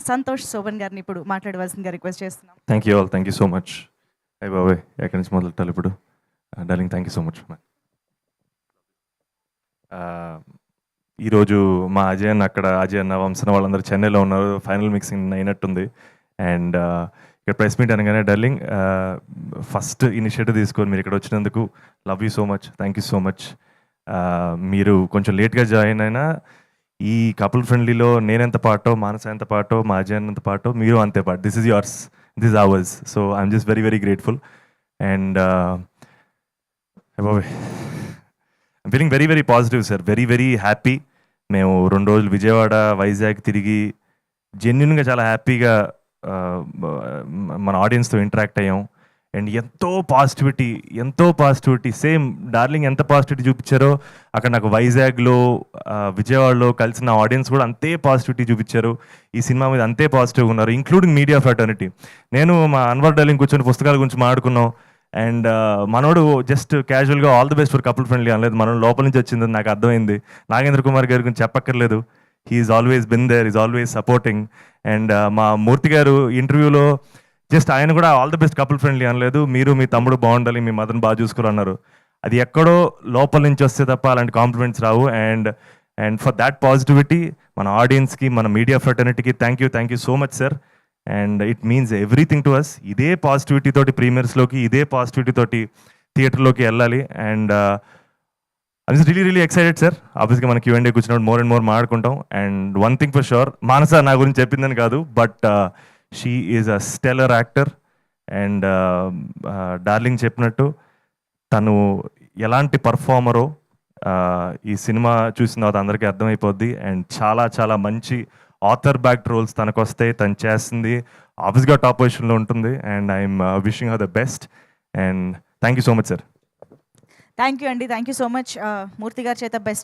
సంతోష్ శోభన్ గారిని ఇప్పుడు మాట్లాడవలసిందిగా రిక్వెస్ట్ చేస్తున్నాం. Thank you all, thank you so much. అయ్య బాబాయ్, ఎక్కడి నుంచి మొదలెట్టాలి ఇప్పుడు? Darling, thank you so much. ఈరోజు మా అజయ్ అన్న అక్కడ, అజయ్ అన్న, వంశన వాళ్ళందరూ చెన్నైలో ఉన్నారు. ఫైనల్ మిక్సింగ్ అయినట్టుంది. అండ్ ఇక్కడ ప్రెస్ మీట్ అనగానే డార్లింగ్, ఫస్ట్ ఇనిషియేటివ్ తీసుకొని మీరు ఇక్కడ వచ్చినందుకు love you so much, thank you so much. మీరు కొంచెం లేట్గా జాయిన్ అయినా ఈ కపుల్ ఫ్రెండ్లీలో నేనెంత పాటో, మానస ఎంత పాటో, మా అజయ్ ఎంత పాటో, మీరు అంతే పాట. This is yours, this is ours. So I'm just very very grateful. And I'm feeling very very positive sir, very very happy. మేము 2 రోజులు విజయవాడ, వైజాగ్ తిరిగి జెన్యున్గా చాలా హ్యాపీగా మన ఆడియన్స్తో ఇంటరాక్ట్ అయ్యాం. అండ్ ఎంతో పాజిటివిటీ, సేమ్ డార్లింగ్ ఎంత పాజిటివిటీ చూపించారో అక్కడ నాకు వైజాగ్లో, విజయవాడలో కలిసిన ఆడియన్స్ కూడా అంతే పాజిటివిటీ చూపించారు. ఈ సినిమా మీద అంతే పాజిటివ్గా ఉన్నారు, ఇంక్లూడింగ్ మీడియా ఫ్రాటర్నిటీ. నేను మా అన్వర్ డార్లింగ్ కూర్చొని పుస్తకాల గురించి మాట్లాడుకున్నాం. అండ్ మనోడు జస్ట్ క్యాజువల్గా all the best for couple friendly అనలేదు, మనం లోపల నుంచి వచ్చిందని నాకు అర్థమైంది. నాగేంద్ర కుమార్ గారి గురించి చెప్పక్కర్లేదు, he's always been there, is always supporting. And మా మూర్తి గారు ఇంటర్వ్యూలో జస్ట్ ఆయన కూడా all the best couple friendly అనలేదు, మీరు మీ తమ్ముడు బాగుండాలి, మీ మదర్ని బాగా చూసుకోరు అన్నారు. అది ఎక్కడో లోపల నుంచి వస్తే తప్ప అలాంటి కాంప్లిమెంట్స్ రావు. అండ్ ఫర్ దాట్ పాజిటివిటీ మన ఆడియన్స్కి, మన మీడియా ఫ్రెటర్నిటీకి thank you so much sir. And it means everything to us. ఇదే పాజిటివిటీ తోటి ప్రీమియర్స్లోకి, ఇదే పాజిటివిటీ తోటి థియేటర్లోకి వెళ్ళాలి. And I'm just really excited sir. ఆబ్వియస్గా మన Q&A కూర్చున్నప్పుడు మోర్ అండ్ మోర్ మాట్లాడుకుంటాం. And one thing for sure, Manasa నా గురించి చెప్పిందని కాదు, but she is a stellar actor. And darling చెప్పినట్టు తను ఎలాంటి పర్ఫార్మరో ఈ సినిమా చూసిన తర్వాత అందరికీ అర్థమైపోద్ది. అండ్ చాలా మంచి ఆథర్ బ్యాక్ రోల్స్ తనకు వస్తాయి, తను చేస్తుంది. ఆబ్వియస్గా టాప్ పొజిషన్లో ఉంటుంది. And I'm wishing her the best. And thank you so much sir. Thank you అండి, థ్యాంక్ యూ సో మచ్. మూర్తి గారి చేత బెస్ట్